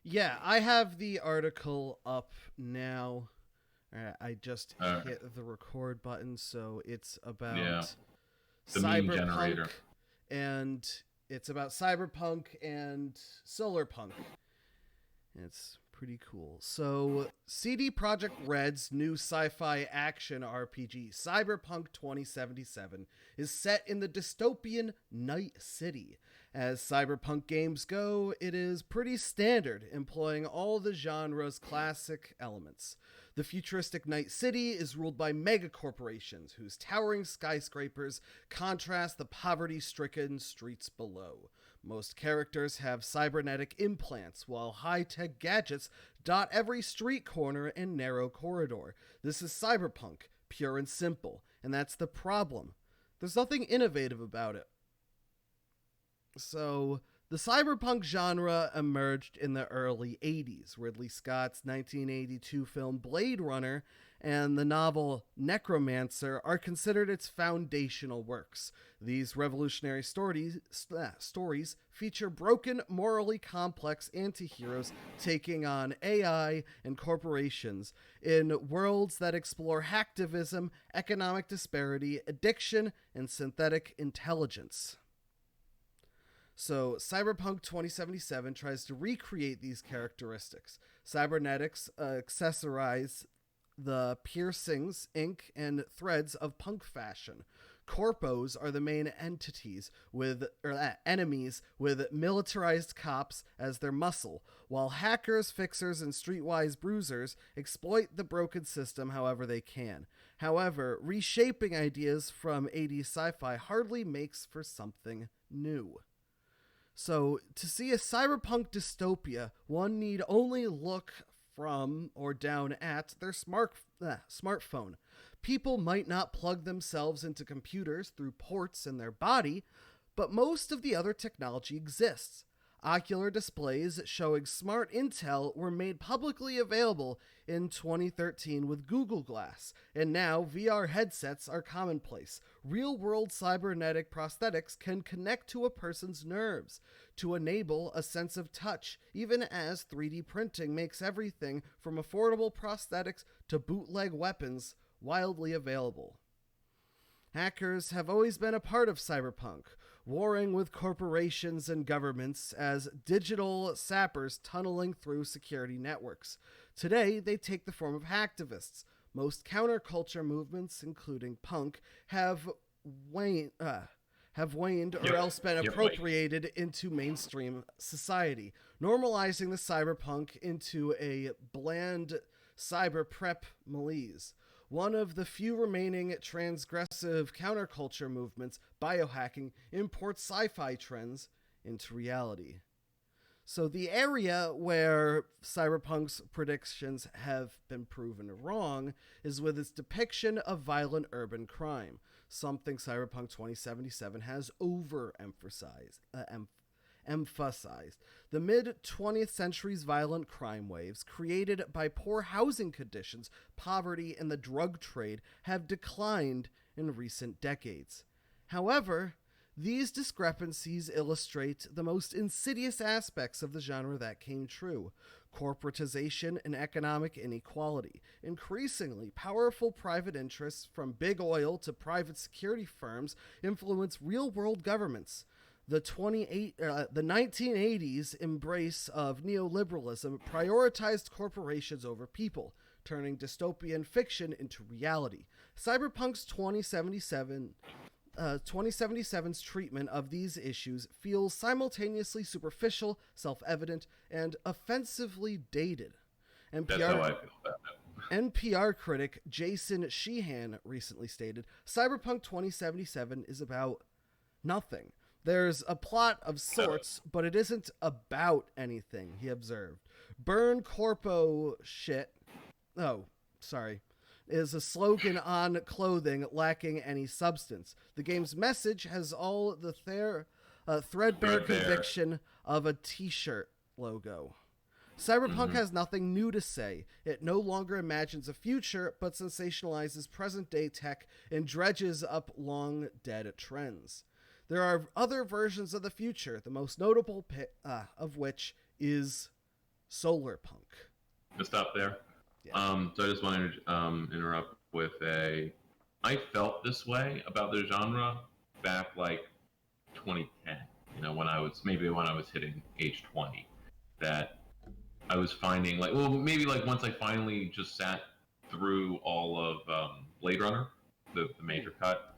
Yeah, I have the article up now. I just hit the record button, so it's Yeah, about the meme cyberpunk generator. and SolarPunk. It's pretty cool. So, CD Projekt Red's new sci-fi action RPG, Cyberpunk 2077, is set in the dystopian Night City. As cyberpunk games go, it is pretty standard, employing all the genre's classic elements. The futuristic Night City is ruled by megacorporations whose towering skyscrapers contrast the poverty-stricken streets below. Most characters have cybernetic implants, while high-tech gadgets dot every street corner and narrow corridor. This is cyberpunk, pure and simple, and that's the problem. There's nothing innovative about it. So, the cyberpunk genre emerged in the early 80s. Ridley Scott's 1982 film Blade Runner and the novel Necromancer are considered its foundational works. These revolutionary stories feature broken, morally complex antiheroes taking on AI and corporations in worlds that explore hacktivism, economic disparity, addiction, and synthetic intelligence. So, Cyberpunk 2077 tries to recreate these characteristics. Cybernetics accessorize the piercings, ink, and threads of punk fashion. Corpos are the main enemies with militarized cops as their muscle, while hackers, fixers, and streetwise bruisers exploit the broken system however they can. However, reshaping ideas from 80s sci-fi hardly makes for something new. So, to see a cyberpunk dystopia, one need only look from or down at their smartphone. People might not plug themselves into computers through ports in their body, but most of the other technology exists. Ocular displays showing smart intel were made publicly available in 2013 with Google Glass, and now VR headsets are commonplace. Real world cybernetic prosthetics can connect to a person's nerves to enable a sense of touch, even as 3D printing makes everything from affordable prosthetics to bootleg weapons wildly available. Hackers have always been a part of cyberpunk, warring with corporations and governments as digital sappers tunneling through security networks. Today, they take the form of hacktivists. Most counterculture movements, including punk, have waned or else been Like, appropriated into mainstream society, normalizing the cyberpunk into a bland cyber prep malaise. One of the few remaining transgressive counterculture movements, biohacking, imports sci fi trends into reality. So, the area where Cyberpunk's predictions have been proven wrong is with its depiction of violent urban crime, something Cyberpunk 2077 has emphasized. The mid 20th century's violent crime waves, created by poor housing conditions, poverty, and the drug trade, have declined in recent decades. However, these discrepancies illustrate the most insidious aspects of the genre that came true: corporatization and economic inequality. Increasingly, powerful private interests, from big oil to private security firms, influence real world governments. The 1980s embrace of neoliberalism prioritized corporations over people, turning dystopian fiction into reality. Cyberpunk's 2077's treatment of these issues feels simultaneously superficial, self-evident, and offensively dated. that's how I NPR feel about it. NPR critic Jason Sheehan recently stated, "Cyberpunk 2077 is about nothing. There's a plot of sorts, but it isn't about anything," he observed. "Burn corpo shit." Oh, sorry. Is a slogan on clothing lacking any substance. The game's message has all the threadbare Threadbare. conviction of a t-shirt logo. Cyberpunk has nothing new to say. It no longer imagines a future, but sensationalizes present day tech and dredges up long dead trends. There are other versions of the future, the most notable of which is SolarPunk. To stop there. Yeah. So I just wanted to interrupt with I felt this way about the genre back like 2010. When I was hitting age 20, that I was finding maybe once I finally just sat through all of Blade Runner, the major cut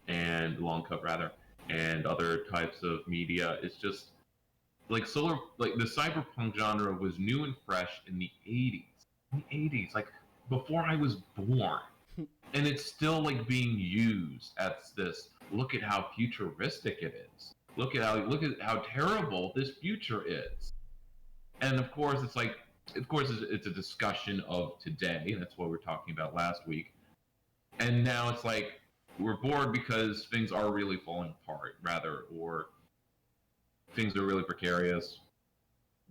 and long cut rather, and other types of media. It's just the cyberpunk genre was new and fresh in the 80s. In the 80s, before I was born. And it's still being used as this, look at how futuristic it is. Look at how terrible this future is. And of course it's a discussion of today. That's what we were talking about last week. And now it's we're bored because things are really falling apart, rather, or things are really precarious.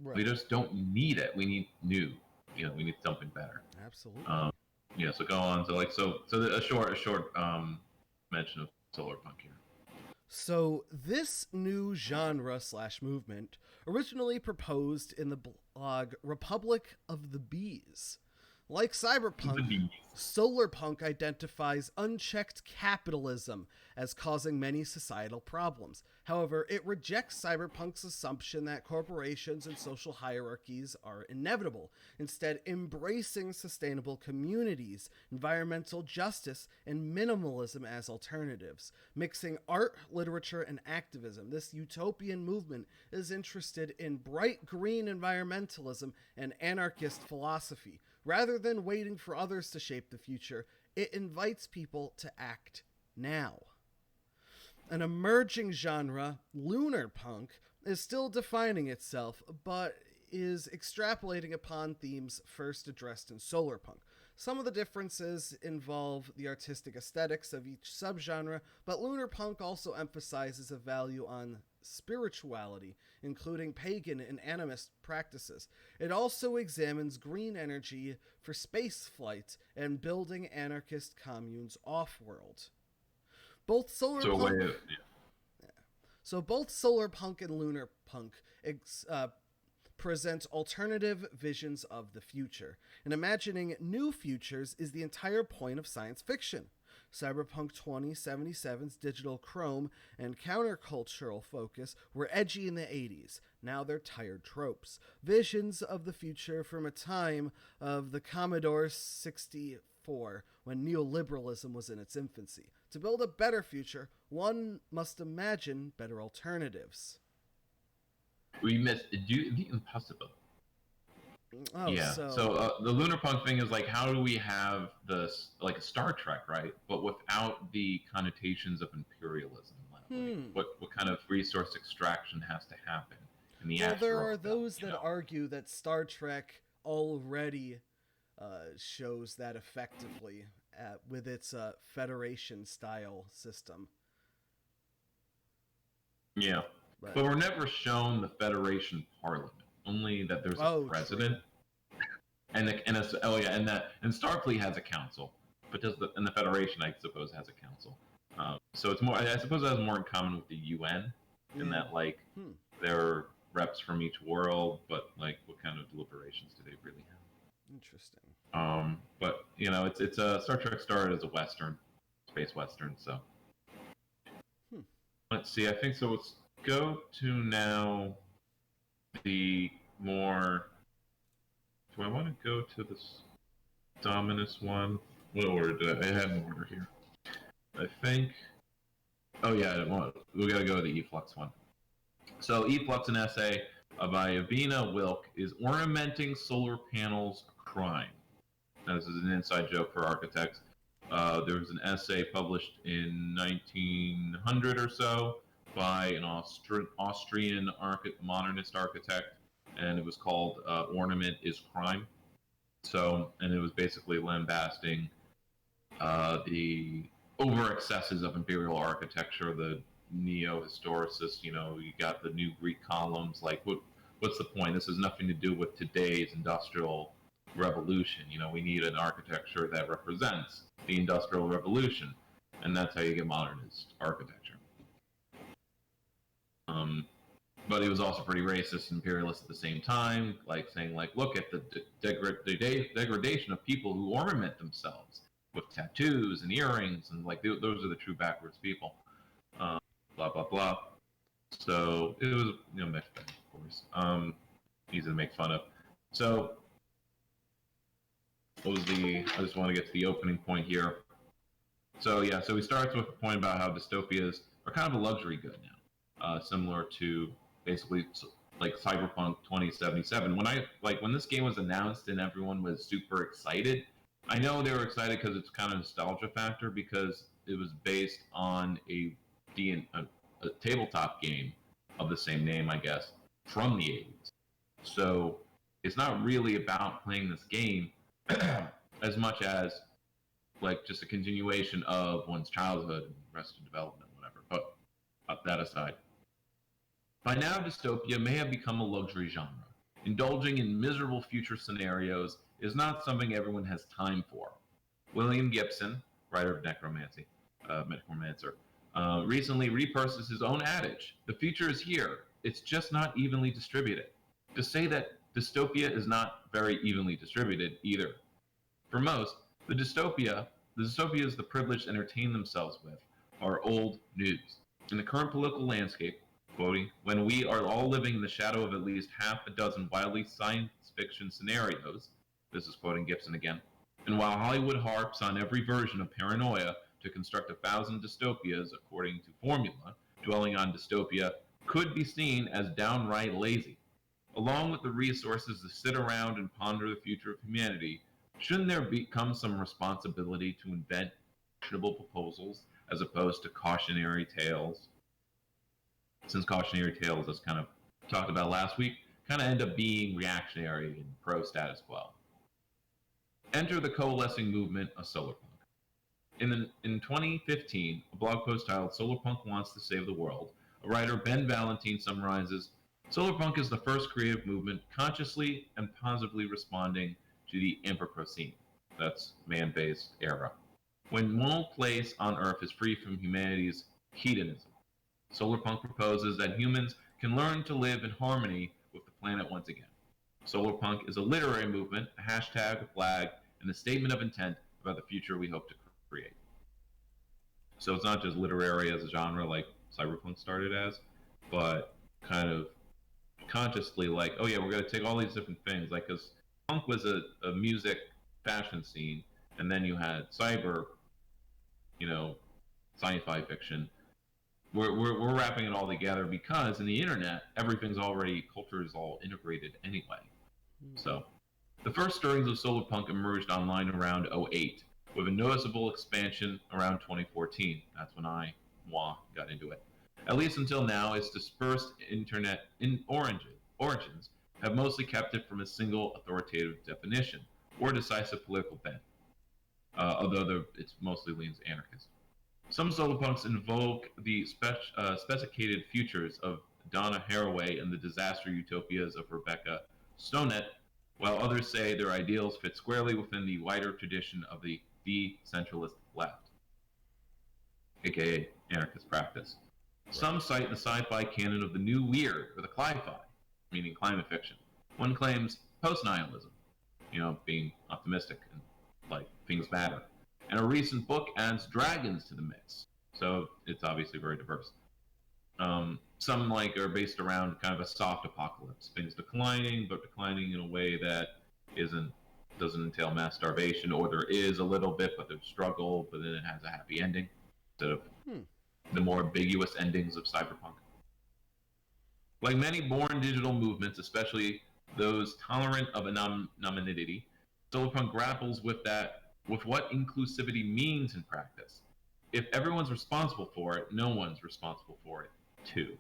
Right. We just don't need it. We need new. We need something better. Absolutely. So go on. So a short mention of SolarPunk here. So this new genre / movement originally proposed in the blog Republic of the Bees. Like cyberpunk, SolarPunk identifies unchecked capitalism as causing many societal problems. However, it rejects cyberpunk's assumption that corporations and social hierarchies are inevitable, instead embracing sustainable communities, environmental justice, and minimalism as alternatives. Mixing art, literature, and activism, this utopian movement is interested in bright green environmentalism and anarchist philosophy. Rather than waiting for others to shape the future, it invites people to act now. An emerging genre, lunar punk, is still defining itself, but is extrapolating upon themes first addressed in solarpunk. Some of the differences involve the artistic aesthetics of each subgenre, but lunar punk also emphasizes a value on spirituality, including pagan and animist practices. It also examines green energy for space flight and building anarchist communes off-world. Both solarpunk, both solarpunk and lunar punk present alternative visions of the future, and imagining new futures is the entire point of science fiction. Cyberpunk 2077's digital chrome and countercultural focus were edgy in the 80s. Now they're tired tropes. Visions of the future from a time of the Commodore 64, when neoliberalism was in its infancy. To build a better future, one must imagine better alternatives. We must do the impossible. Oh, yeah. So the lunar punk thing is how do we have this a Star Trek, right? But without the connotations of imperialism. What kind of resource extraction has to happen in the asteroid? There are those that argue that Star Trek already shows that effectively with its Federation style system. Yeah, but we're never shown the Federation Parliament. Only that there's a president, and Starfleet has a council, but the Federation, I suppose, has a council. So it's more. I suppose it has more in common with the UN, in that there are reps from each world, but what kind of deliberations do they really have? Interesting. But it's a Star Trek started as a Western, space Western. So let's see. I think so. Let's go to now. The more. Do I want to go to this Dominus one? What order did I have an order here? I think. Oh yeah, we gotta go to the Eflux one. So Eflux, an essay by Avina Wilk, is ornamenting solar panels a crime. Now, this is an inside joke for architects. There was an essay published in 1900 or so by an Austrian modernist architect, and it was called Ornament is Crime. And it was basically lambasting the over-excesses of imperial architecture, the neo-historicists. You got the new Greek columns. What's the point? This has nothing to do with today's industrial revolution. We need an architecture that represents the industrial revolution, and that's how you get modernist architecture. but he was also pretty racist and imperialist at the same time, like saying like, look at the degradation of people who ornament themselves with tattoos and earrings, and like those are the true backwards people. Blah blah blah. So it was mixed bag, of course. Easy to make fun of. So what was I just want to get to the opening point here. So yeah, so he starts with a point about how dystopias are kind of a luxury good now, similar to basically like Cyberpunk 2077. When this game was announced and everyone was super excited, I know they were excited because it's kind of nostalgia factor because it was based on a tabletop game of the same name, I guess, from the 80s. So it's not really about playing this game as much as like just a continuation of one's childhood and Arrested Development, whatever. But that aside, by now dystopia may have become a luxury genre. Indulging in miserable future scenarios is not something everyone has time for. William Gibson, writer of Necromancer, recently repurposed his own adage: "The future is here. It's just not evenly distributed." To say that dystopia is not very evenly distributed either. For most, the dystopias the privileged entertain themselves with are old news. In the current political landscape, quoting, when we are all living in the shadow of at least half a dozen wildly science fiction scenarios, this is quoting Gibson again, and while Hollywood harps on every version of paranoia to construct 1,000 dystopias according to formula, dwelling on dystopia could be seen as downright lazy. Along with the resources to sit around and ponder the future of humanity, shouldn't there become some responsibility to invent actionable proposals as opposed to cautionary tales? Since cautionary tales, as kind of talked about last week, kind of end up being reactionary and pro status quo. Enter the coalescing movement of SolarPunk. In 2015, a blog post titled "SolarPunk Wants to Save the World," a writer, Ben Valentine, summarizes, "SolarPunk is the first creative movement consciously and positively responding to the Anthropocene," that's man-based era, when no place on Earth is free from humanity's hedonism. SolarPunk proposes that humans can learn to live in harmony with the planet once again. SolarPunk is a literary movement, a hashtag, a flag, and a statement of intent about the future we hope to create. So it's not just literary as a genre like cyberpunk started as, but kind of consciously like, oh yeah, we're going to take all these different things, like, because punk was a music fashion scene, and then you had cyber, sci-fi fiction. We're wrapping it all together because in the internet, culture is all integrated anyway. So the first stirrings of solarpunk emerged online around 2008, with a noticeable expansion around 2014. That's when I got into it. At least until now, its dispersed internet origins have mostly kept it from a single authoritative definition or decisive political bent, although it mostly leans anarchist. Some solarpunks invoke the specificated futures of Donna Haraway and the disaster utopias of Rebecca Stonett, while others say their ideals fit squarely within the wider tradition of the decentralist left, aka anarchist practice. Some cite the sci-fi canon of the new weird, or the cli-fi, meaning climate fiction. One claims post-nihilism, being optimistic and like things matter. And a recent book adds dragons to the mix, so it's obviously very diverse. Some are based around kind of a soft apocalypse, things declining, but declining in a way that doesn't entail mass starvation, or there is a little bit, but there's struggle, but then it has a happy ending instead of the more ambiguous endings of cyberpunk. Like many born digital movements, especially those tolerant of anonymity, solarpunk grapples with what inclusivity means in practice. If everyone's responsible for it, no one's responsible for it, too.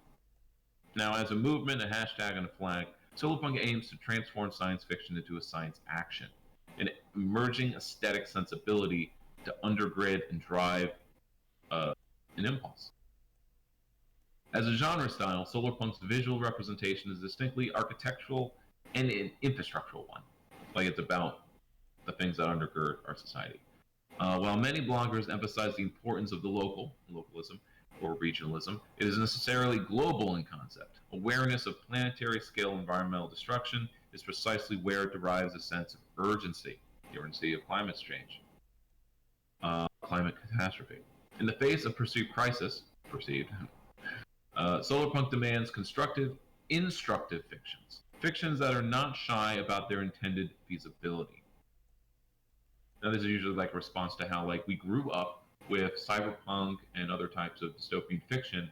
Now, as a movement, a hashtag, and a flag, solarpunk aims to transform science fiction into a science action, an emerging aesthetic sensibility to undergird and drive an impulse. As a genre style, solarpunk's visual representation is distinctly architectural and an infrastructural one. Like it's about the things that undergird our society. While many bloggers emphasize the importance of the localism, or regionalism, it is necessarily global in concept. Awareness of planetary scale environmental destruction is precisely where it derives a sense of urgency, the urgency of climate change, climate catastrophe. In the face of perceived, SolarPunk demands constructive, instructive fictions that are not shy about their intended feasibility. Now, this is usually like a response to how like we grew up with cyberpunk and other types of dystopian fiction,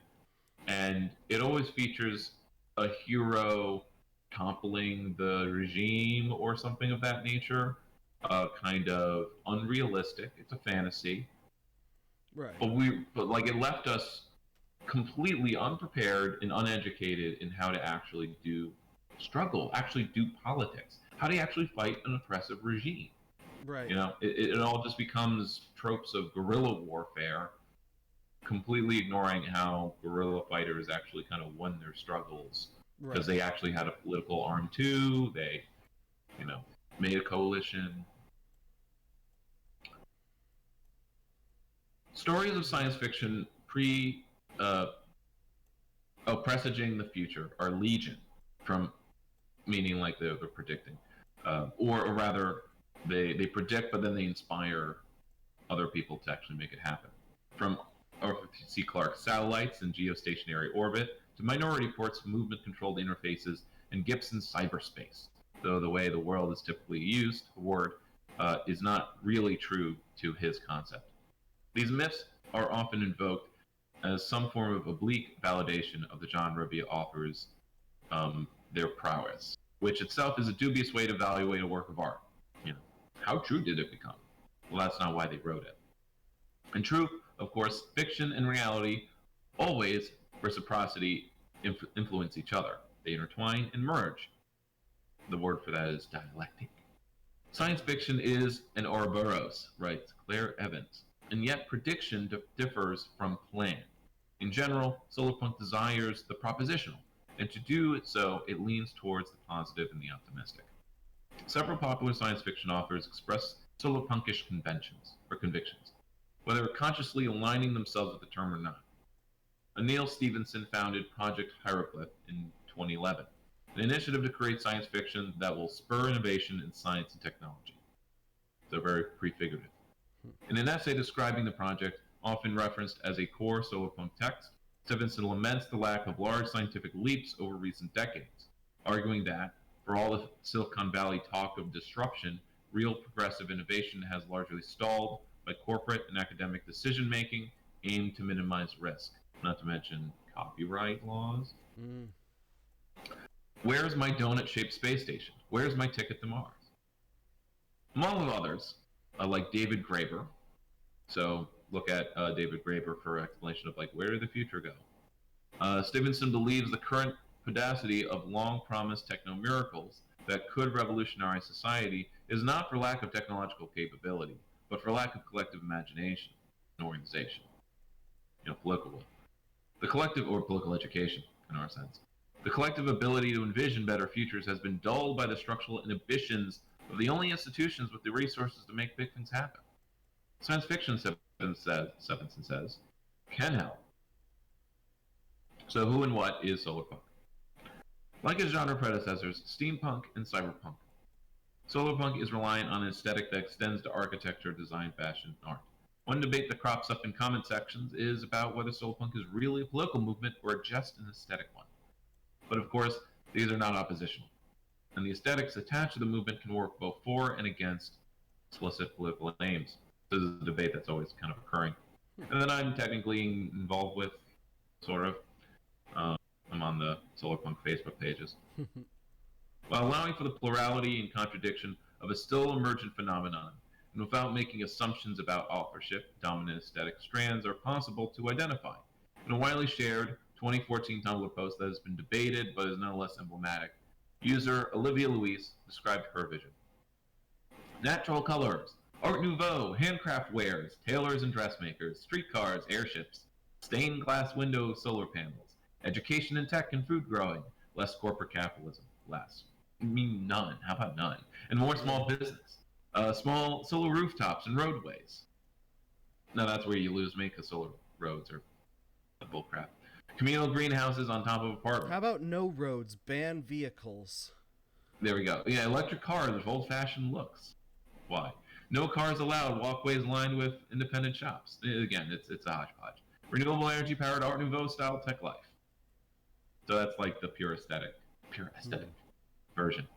and it always features a hero toppling the regime or something of that nature. Kind of unrealistic. It's a fantasy, Right. but like it left us completely unprepared and uneducated in how to actually actually do politics. How do you actually fight an oppressive regime? Right. You know, it all just becomes tropes of guerrilla warfare, completely ignoring how guerrilla fighters actually kind of won their struggles because Right. they actually had a political arm too. They, you know, made a coalition. Stories of science fiction presaging the future are legion, from meaning like they're predicting, or rather, they predict, but then they inspire other people to actually make it happen. From Arthur C. Clarke's satellites in geostationary orbit to Minority Report's movement-controlled interfaces and Gibson's cyberspace, though the way the world is typically used, the word, is not really true to his concept. These myths are often invoked as some form of oblique validation of the genre via authors' their prowess, which itself is a dubious way to evaluate a work of art. You know, how true did it become? Well, that's not why they wrote it. In truth, of course, fiction and reality always, reciprocity, influence each other. They intertwine and merge. The word for that is dialectic. Science fiction is an Ouroboros, writes Claire Evans, and yet prediction differs from plan. In general, SolarPunk desires the propositional, and to do so, it leans towards the positive and the optimistic. Several popular science fiction authors express solarpunkish convictions, whether consciously aligning themselves with the term or not. Neil Stephenson founded Project Hieroglyph in 2011, an initiative to create science fiction that will spur innovation in science and technology. So very prefigurative. In an essay describing the project, often referenced as a core solarpunk text, Stephenson laments the lack of large scientific leaps over recent decades, arguing that, for all the Silicon Valley talk of disruption, real progressive innovation has largely stalled by corporate and academic decision-making aimed to minimize risk, not to mention copyright laws. Mm. Where's my donut-shaped space station? Where's my ticket to Mars? Among others, like David Graeber, so look at David Graeber for explanation of like where did the future go. Stevenson believes the current pedacity of long-promised techno-miracles that could revolutionize society is not for lack of technological capability, but for lack of collective imagination and organization. You know, political. The collective, or political education, in our sense. The collective ability to envision better futures has been dulled by the structural inhibitions of the only institutions with the resources to make big things happen. Science fiction, Stephenson says, can help. So who and what is solarpunk? Like its genre predecessors, steampunk and cyberpunk, solarpunk is reliant on an aesthetic that extends to architecture, design, fashion, and art. One debate that crops up in comment sections is about whether solarpunk is really a political movement or just an aesthetic one. But of course, these are not oppositional, and the aesthetics attached to the movement can work both for and against explicit political aims. This is a debate that's always kind of occurring, and that I'm technically involved with, sort of. I'm on the SolarPunk Facebook pages. While allowing for the plurality and contradiction of a still emergent phenomenon, and without making assumptions about authorship, dominant aesthetic strands are possible to identify. In a widely shared 2014 Tumblr post that has been debated but is nonetheless emblematic, user Olivia Louise described her vision. Natural colors, Art Nouveau, handcraft wares, tailors and dressmakers, streetcars, airships, stained glass window solar panels, education in tech and food growing, less corporate capitalism, less. I mean none, how about none? And more small business, small solar rooftops and roadways. Now that's where you lose me, because solar roads are bullcrap. Communal greenhouses on top of apartments. How about no roads? Ban vehicles. There we go. Yeah, electric cars with old-fashioned looks. Why? No cars allowed. Walkways lined with independent shops. Again, it's a hodgepodge. Renewable energy-powered Art Nouveau-style tech life. So that's like the pure aesthetic version.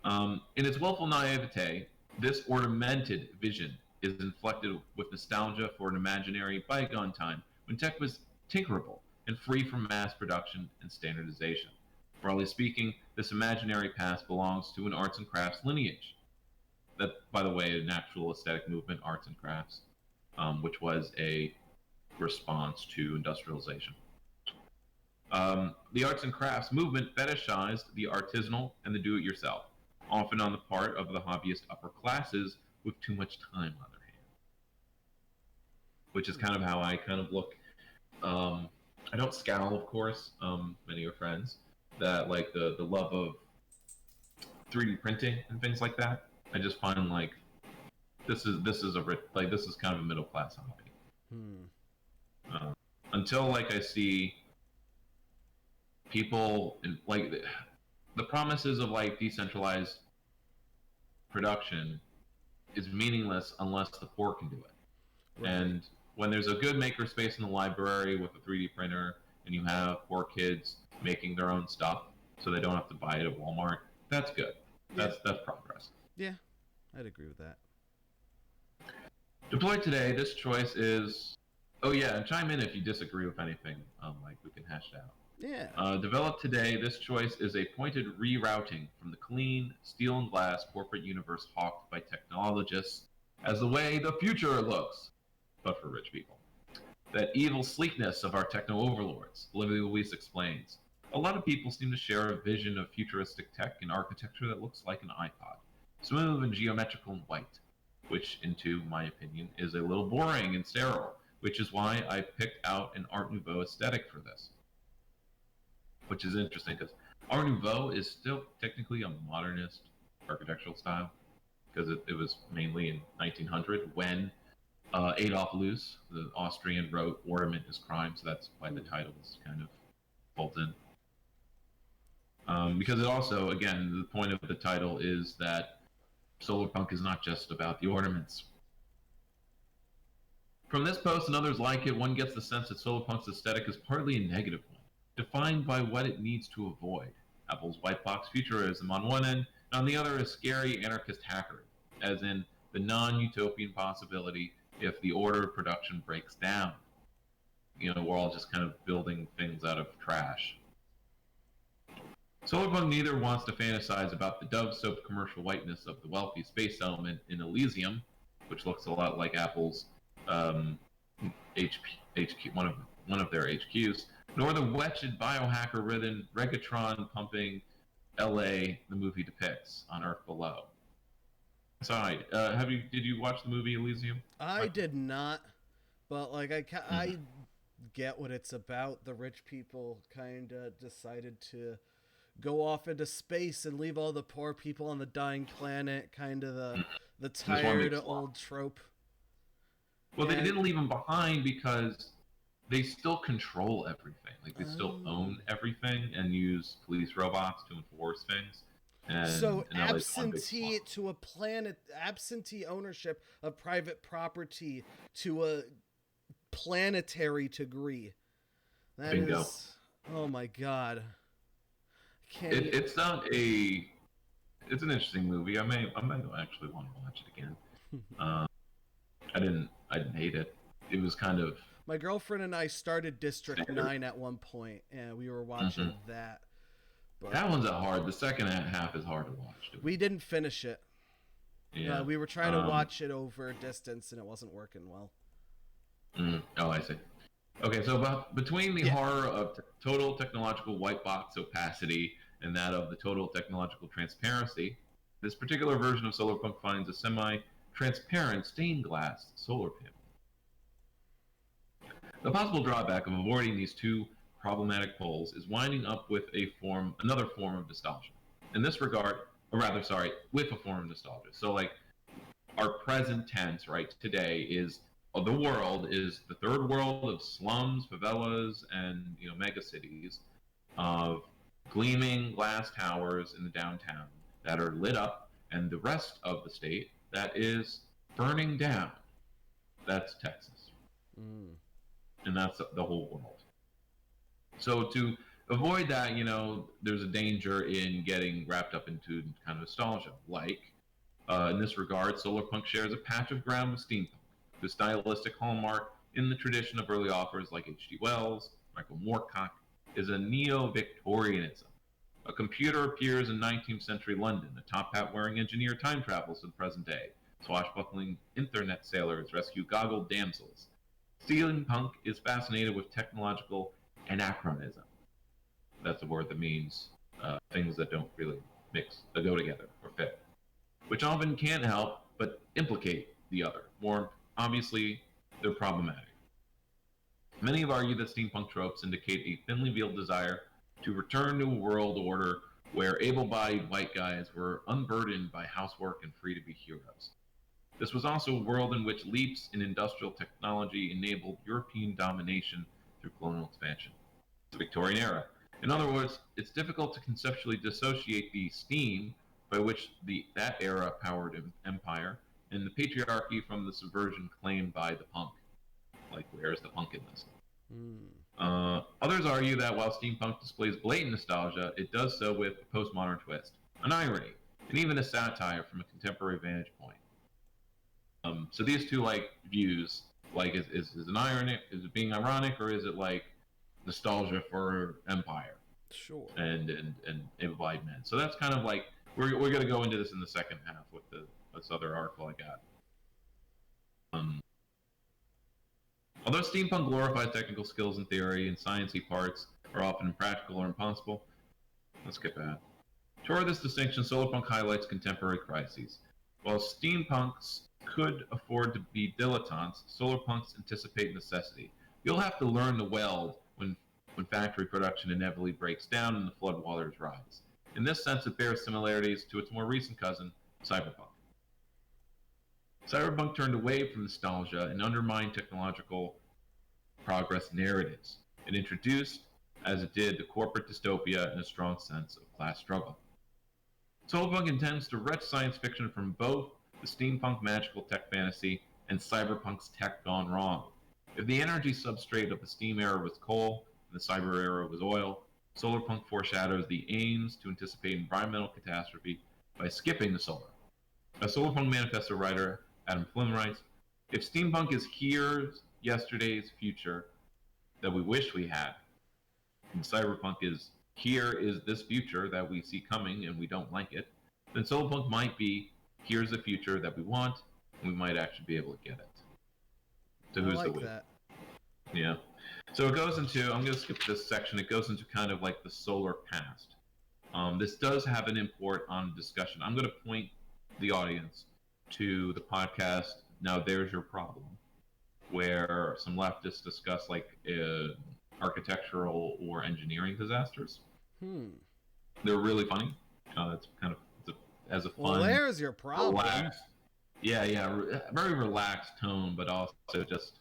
In its willful naivete, this ornamented vision is inflected with nostalgia for an imaginary bygone time when tech was tinkerable and free from mass production and standardization. Broadly speaking, this imaginary past belongs to an arts and crafts lineage. That, by the way, an actual aesthetic movement, arts and crafts, which was a response to industrialization. The arts and crafts movement fetishized the artisanal and the do-it-yourself, often on the part of the hobbyist upper classes with too much time on their hands. Which is kind of how I kind of look. I don't scowl, of course, many of your friends, that like the love of 3D printing and things like that. I just find like this is kind of a middle class hobby. Until like I see people in, like the promises of like decentralized production is meaningless unless the poor can do it. Right. And when there's a good makerspace in the library with a 3D printer, and you have poor kids making their own stuff, so they don't have to buy it at Walmart, that's good. That's progress. Yeah, I'd agree with that. Deployed today, this choice is... Oh yeah, and chime in if you disagree with anything, like we can hash it out. Yeah. Developed today, this choice is a pointed rerouting from the clean, steel and glass corporate universe hawked by technologists as the way the future looks, but for rich people. That evil sleekness of our techno overlords, Olivia Louise explains. A lot of people seem to share a vision of futuristic tech and architecture that looks like an iPod, smooth and geometrical and white, which, into my opinion, is a little boring and sterile, which is why I picked out an Art Nouveau aesthetic for this. Which is interesting, because Art Nouveau is still technically a modernist architectural style, because it was mainly in 1900 when Adolf Loos, the Austrian, wrote "Ornament is Crime," so that's why the title is kind of pulled in. Because it also, again, the point of the title is that SolarPunk is not just about the ornaments. From this post and others like it, one gets the sense that SolarPunk's aesthetic is partly a negative one, defined by what it needs to avoid. Apple's white box futurism on one end, and on the other is scary anarchist hackery, as in the non-utopian possibility if the order of production breaks down. You know, we're all just kind of building things out of trash. SolarPunk neither wants to fantasize about the dove-soaked commercial whiteness of the wealthy space settlement in Elysium, which looks a lot like Apple's HQ, one of their HQs, nor the wretched biohacker-ridden Regatron-pumping LA the movie depicts on Earth Below. Sorry, did you watch the movie Elysium? I did not, but like I get what it's about. The rich people kind of decided to go off into space and leave all the poor people on the dying planet, kind of the tired old trope. Well, they didn't leave them behind because they still control everything. Like, they still own everything and use police robots to enforce things. So absentee to a planet, absentee ownership of private property to a planetary degree. That Bingo. is, oh my god. It's not a. It's an interesting movie. I might actually want to watch it again. I didn't hate it. It was kind of. My girlfriend and I started District 9 at one point, and we were watching that. But that one's hard. The second half is hard to watch. We didn't finish it. Yeah. We were trying to watch it over distance, and it wasn't working well. Oh, I see. Okay, so between the horror of total technological white box opacity and that of the total technological transparency, this particular version of SolarPunk finds a semi-transparent stained glass solar panel. The possible drawback of avoiding these two problematic poles is winding up with another form of nostalgia. In this regard, with a form of nostalgia. So, like, our present tense, right, today is of the world is the third world of slums, favelas, and mega cities, of gleaming glass towers in the downtown that are lit up, and the rest of the state that is burning down. That's Texas, and that's the whole world. So to avoid that, there's a danger in getting wrapped up into kind of nostalgia. Like, in this regard, SolarPunk shares a patch of ground with steampunk, the stylistic hallmark in the tradition of early authors like H.G. Wells, Michael Moorcock, is a neo-Victorianism. A computer appears in 19th century London. A top hat wearing engineer time travels to the present day. Swashbuckling internet sailors rescue goggled damsels. Steampunk is fascinated with technological anachronism. That's a word that means things that don't really go together or fit, which often can't help but implicate the other. More obviously, they're problematic. Many have argued that steampunk tropes indicate a thinly veiled desire to return to a world order where able-bodied white guys were unburdened by housework and free to be heroes. This was also a world in which leaps in industrial technology enabled European domination through colonial expansion. It's the Victorian era. In other words, it's difficult to conceptually dissociate the steam by which that era powered empire and the patriarchy from the subversion claimed by the punk. Like, where's the punk in this? Others argue that while steampunk displays blatant nostalgia, it does so with a postmodern twist, an irony, and even a satire from a contemporary vantage point. So these two views, is an irony? Is it being ironic, or is it nostalgia for empire? Sure. And able-bodied men. So that's kind of we're going to go into this in the second half with this other article I got. Although steampunk glorifies technical skills in theory and sciencey parts are often impractical or impossible, let's skip that. Toward this distinction, SolarPunk highlights contemporary crises. While steampunks could afford to be dilettantes, SolarPunks anticipate necessity. You'll have to learn to weld when factory production inevitably breaks down and the floodwaters rise. In this sense, it bears similarities to its more recent cousin, cyberpunk. Cyberpunk turned away from nostalgia and undermined technological progress narratives. It introduced, as it did, the corporate dystopia and a strong sense of class struggle. SolarPunk intends to wrench science fiction from both the steampunk magical tech fantasy and cyberpunk's tech gone wrong. If the energy substrate of the steam era was coal and the cyber era was oil, SolarPunk foreshadows the aims to anticipate environmental catastrophe by skipping the solar. As SolarPunk manifesto writer Adam Flynn writes, if steampunk is yesterday's future that we wish we had, and cyberpunk is here is this future that we see coming and we don't like it, then SolarPunk might be here's the future that we want, and we might actually be able to get it. So who's the we? That. Yeah. So it goes into, I'm going to skip this section, it goes into kind of the solar past. This does have an import on discussion. I'm going to point the audience to the podcast, Now There's Your Problem, where some leftists discuss architectural or engineering disasters. They're really funny. It's kind of as a fun. Well, there's your problem. Relaxed, very relaxed tone, but also just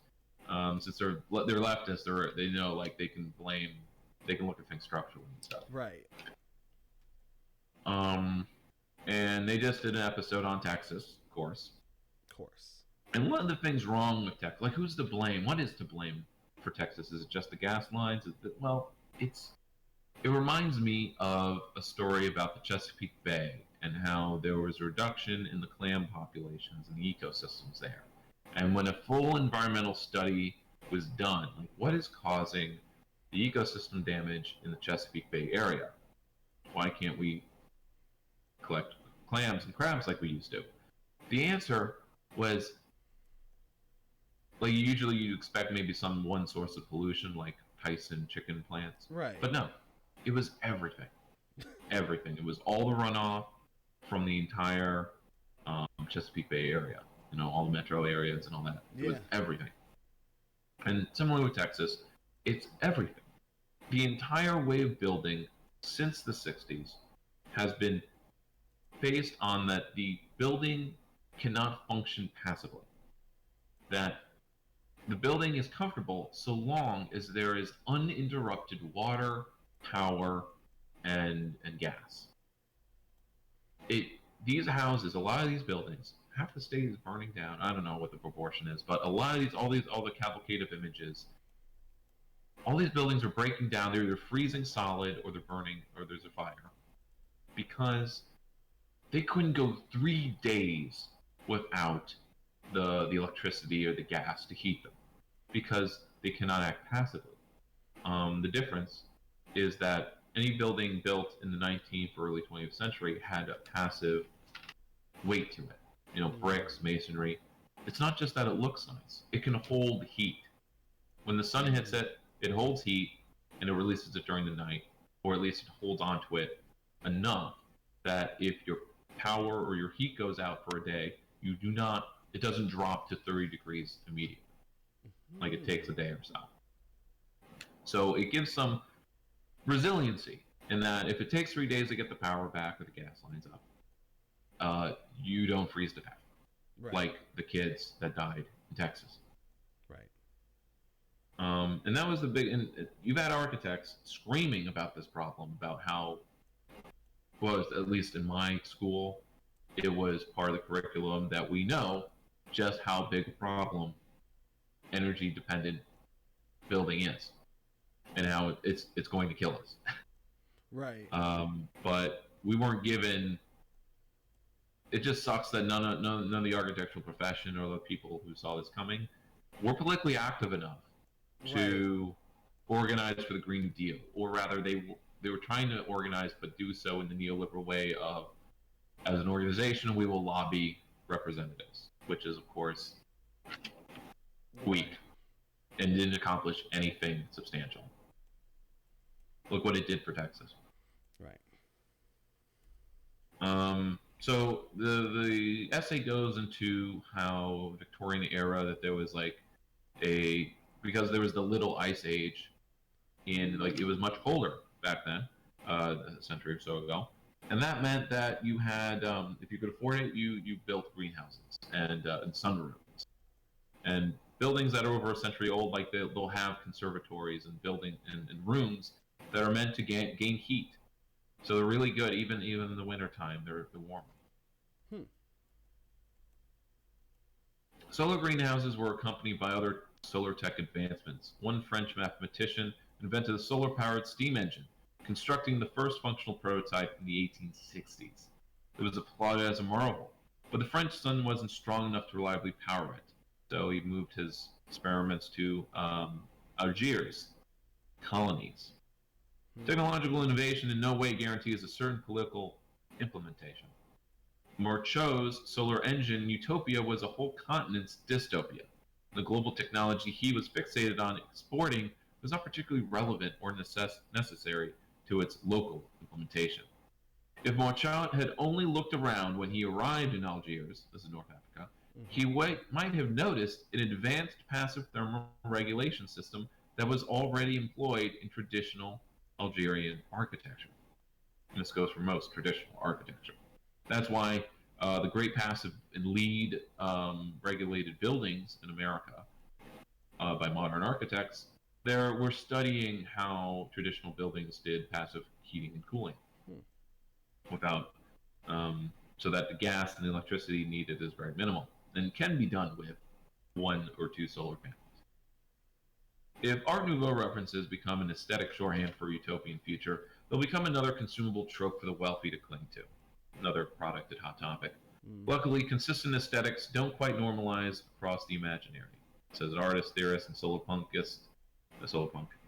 since they're leftists, they know they can blame, they can look at things structurally and stuff. Right. And they just did an episode on Texas, of course. And one of the things wrong with Texas, who's to blame? What is to blame for Texas? Is it just the gas lines? It reminds me of a story about the Chesapeake Bay and how there was a reduction in the clam populations and the ecosystems there. And when a full environmental study was done, what is causing the ecosystem damage in the Chesapeake Bay area? Why can't we collect clams and crabs like we used to? The answer was, usually you expect maybe one source of pollution, like Tyson chicken plants. Right. But no, it was everything. Everything. It was all the runoff from the entire Chesapeake Bay area. All the metro areas and all that. It was everything. And similarly with Texas, it's everything. The entire way of building since the 60s has been based on that the building cannot function passively. That The building is comfortable so long as there is uninterrupted water, power, and gas. It These houses, a lot of these buildings, half the state is burning down. I don't know what the proportion is, but a lot of all the cavalcade of images, all these buildings are breaking down. They're either freezing solid or they're burning or there's a fire because they couldn't go 3 days without the electricity or the gas to heat them because they cannot act passively. The difference is that any building built in the 19th or early 20th century had a passive weight to it. You know, bricks, masonry. It's not just that it looks nice; it can hold heat. When the sun hits it, it holds heat and it releases it during the night, or at least it holds onto it enough that if your power or your heat goes out for a day, it doesn't drop to 30 degrees immediately, like it takes a day or so. So it gives some resiliency in that if it takes 3 days to get the power back or the gas lines up, you don't freeze to death, Right. like the kids that died in Texas. Right. And that was the big. And you've had architects screaming about this problem, about how, well, at least in my school, it was part of the curriculum that we know just how big a problem energy dependent building is, and how it's going to kill us. Right. But we weren't given. It just sucks that none of the architectural profession or the people who saw this coming were politically active enough to organize for the Green New Deal, or rather, they were trying to organize, but do so in the neoliberal way of, as an organization, we will lobby representatives, which is, of course, weak and didn't accomplish anything substantial. Look what it did for Texas. Right. So the essay goes into how Victorian era, that there was because there was the little ice age, and it was much colder back then, a century or so ago, and that meant that you had, if you could afford it, you built greenhouses and sunrooms, and buildings that are over a century old, like they'll have conservatories and and rooms that are meant to gain heat. So they're really good, even in the wintertime, they're warm. Solar greenhouses were accompanied by other solar tech advancements. One French mathematician invented a solar-powered steam engine, constructing the first functional prototype in the 1860s. It was applauded as a marvel, but the French sun wasn't strong enough to reliably power it, so he moved his experiments to Algiers colonies. Technological innovation in no way guarantees a certain political implementation. Marceau's solar engine utopia was a whole continent's dystopia. The global technology he was fixated on exporting was not particularly relevant or necessary to its local implementation. If Marceau had only looked around when he arrived in Algiers, this is North Africa, he might have noticed an advanced passive thermal regulation system that was already employed in traditional Algerian architecture. And this goes for most traditional architecture. That's why the great passive and LEED regulated buildings in America by modern architects, we're studying how traditional buildings did passive heating and cooling without, so that the gas and the electricity needed is very minimal and can be done with 1 or 2 solar panels. If Art Nouveau references become an aesthetic shorthand for a utopian future, they'll become another consumable trope for the wealthy to cling to. Another product at Hot Topic. Luckily, consistent aesthetics don't quite normalize across the imaginary, says artist, theorist, and SolarPunk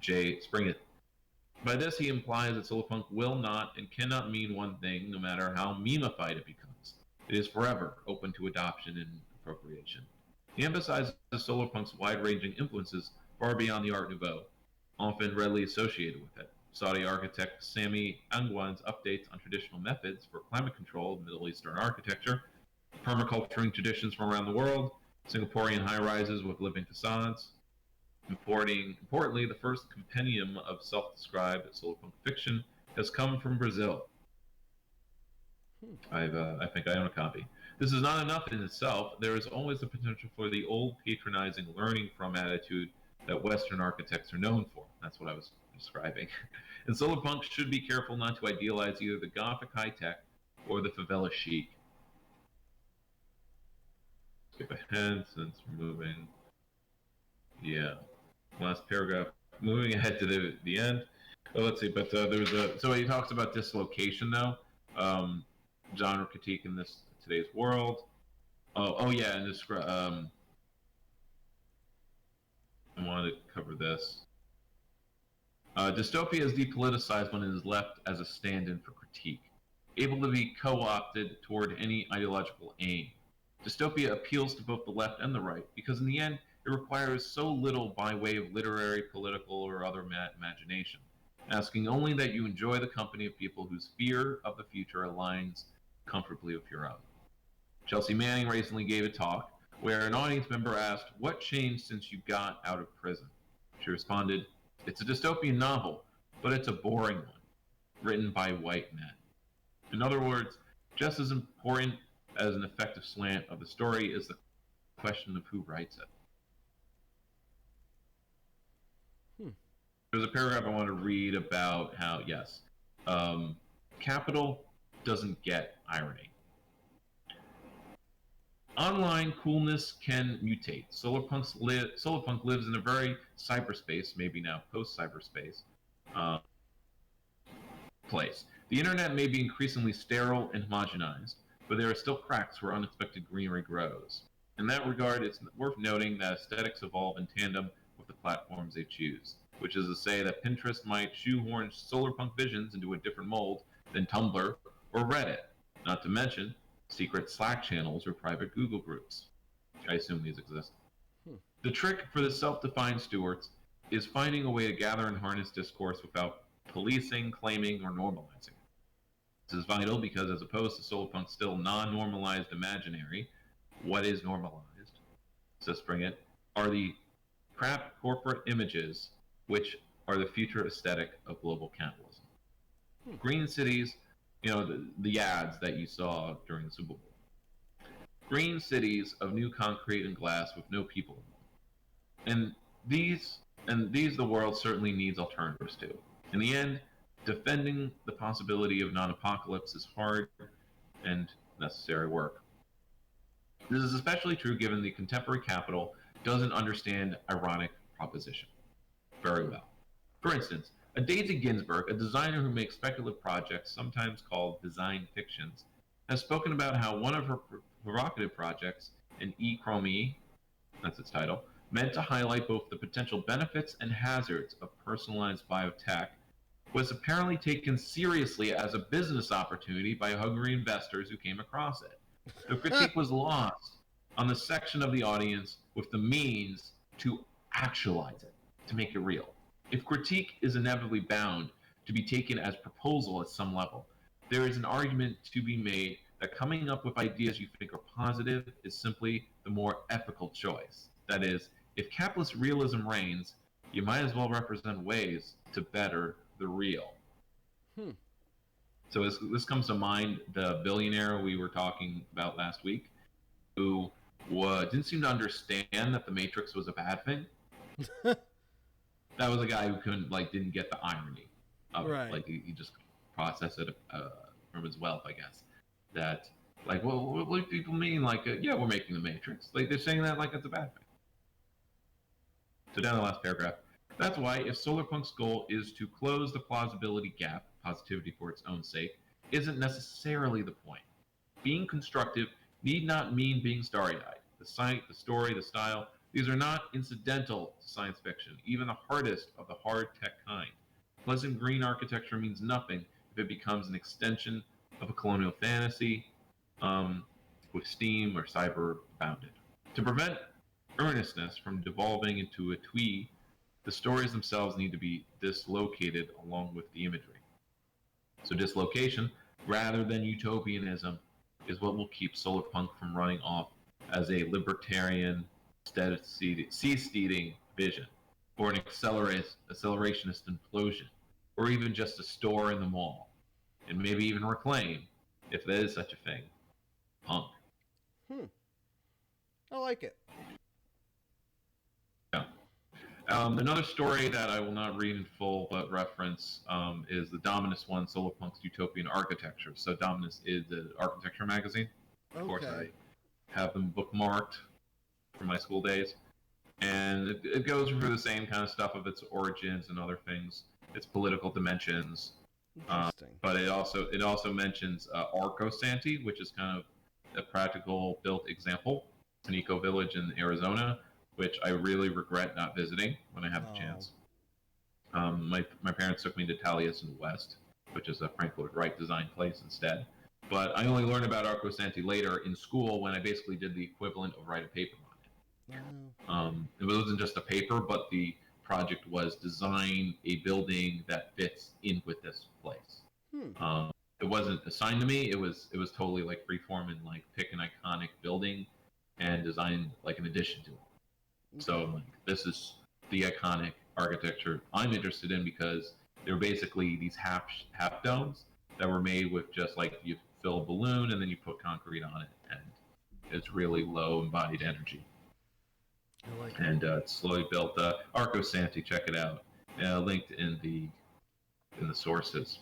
Jay Springett. By this, he implies that SolarPunk will not and cannot mean one thing, no matter how memeified it becomes. It is forever open to adoption and appropriation. He emphasizes SolarPunk's wide-ranging influences far beyond the Art Nouveau, often readily associated with it. Saudi architect Sami Angwan's updates on traditional methods for climate control of Middle Eastern architecture, permaculturing traditions from around the world, Singaporean high-rises with living facades. Importantly, the first compendium of self-described solarpunk fiction has come from Brazil. I think I own a copy. This is not enough in itself. There is always the potential for the old patronizing learning from attitude that Western architects are known for. That's what I was describing. And SolarPunk should be careful not to idealize either the Gothic high tech or the favela chic. Skip ahead since we're moving. Yeah. Last paragraph. Moving ahead to the end. Oh, let's see. But there's a. So he talks about dislocation, though. Um, Genre critique in this today's world. Oh yeah, and this. I wanted to cover this. Dystopia is depoliticized when it is left as a stand-in for critique, able to be co-opted toward any ideological aim. Dystopia appeals to both the left and the right because, in the end, it requires so little by way of literary, political, or other imagination, asking only that you enjoy the company of people whose fear of the future aligns comfortably with your own. Chelsea Manning recently gave a talk where an audience member asked, "What changed since you got out of prison?" She responded, "It's a dystopian novel, but it's a boring one, written by white men." In other words, just as important as an effective slant of the story is the question of who writes it. There's a paragraph I want to read about how, yes, capital doesn't get irony. Online coolness can mutate. Solarpunk lives in a very cyberspace, maybe now post-cyberspace, place. The internet may be increasingly sterile and homogenized, but there are still cracks where unexpected greenery grows. In that regard, it's worth noting that aesthetics evolve in tandem with the platforms they choose, which is to say that Pinterest might shoehorn solarpunk visions into a different mold than Tumblr or Reddit, not to mention secret Slack channels or private Google groups. I assume these exist. The trick for the self-defined stewards is finding a way to gather and harness discourse without policing, claiming, or normalizing. This is vital because, as opposed to solarpunk's still non-normalized imaginary, what is normalized, says Springett, are the crap corporate images which are the future aesthetic of global capitalism. Green cities, the ads that you saw during the Super Bowl. Green cities of new concrete and glass with no people in them. And these the world certainly needs alternatives to. In the end, defending the possibility of non-apocalypse is hard and necessary work. This is especially true given the contemporary capital doesn't understand ironic proposition very well. For instance, Daisy Ginsburg, a designer who makes speculative projects, sometimes called design fictions, has spoken about how one of her provocative projects, an e-chrome, that's its title, meant to highlight both the potential benefits and hazards of personalized biotech, was apparently taken seriously as a business opportunity by hungry investors who came across it. The critique was lost on the section of the audience with the means to actualize it, to make it real. If critique is inevitably bound to be taken as proposal at some level, there is an argument to be made that coming up with ideas you think are positive is simply the more ethical choice. That is, if capitalist realism reigns, you might as well represent ways to better the real. So this comes to mind the billionaire we were talking about last week, who didn't seem to understand that the Matrix was a bad thing. That was a guy who didn't get the irony of it. Like he just processed it from his wealth, I guess. That what do people mean? Yeah, we're making the Matrix. They're saying that like it's a bad thing. So down the last paragraph. That's why if Solarpunk's goal is to close the plausibility gap, positivity for its own sake, isn't necessarily the point. Being constructive need not mean being starry-eyed. The site, the story, the style, these are not incidental to science fiction, even the hardest of the hard tech kind. Pleasant green architecture means nothing if it becomes an extension of a colonial fantasy with steam or cyber bounded. To prevent earnestness from devolving into a twee, the stories themselves need to be dislocated along with the imagery. So dislocation, rather than utopianism, is what will keep Solarpunk from running off as a libertarian, seed-stealing vision, or an accelerationist implosion, or even just a store in the mall, and maybe even reclaim if there is such a thing, punk. Hmm. I like it. Yeah. Another story that I will not read in full but reference is the Dominus one, SolarPunk's Utopian Architecture. So Dominus is an architecture magazine. Of course, Okay. I have them bookmarked from my school days, and it goes through the same kind of stuff of its origins and other things, its political dimensions. Interesting. But it also mentions Arco Santi, which is kind of a practical built example. It's an eco village in Arizona, which I really regret not visiting when I have the chance. My parents took me to Taliesin West, which is a Frank Lloyd Wright designed place instead. But I only learned about Arco Santi later in school when I basically did the equivalent of write a paper on it. It wasn't just a paper, but the project was design a building that fits in with this place. It wasn't assigned to me. It was totally like freeform and like pick an iconic building and design like an addition to it. Okay. So like this is the iconic architecture I'm interested in because they're basically these half domes that were made with just like you fill a balloon and then you put concrete on it, and it's really low embodied energy. I like And it's slowly built. Arco Santi, check it out. Linked in the sources.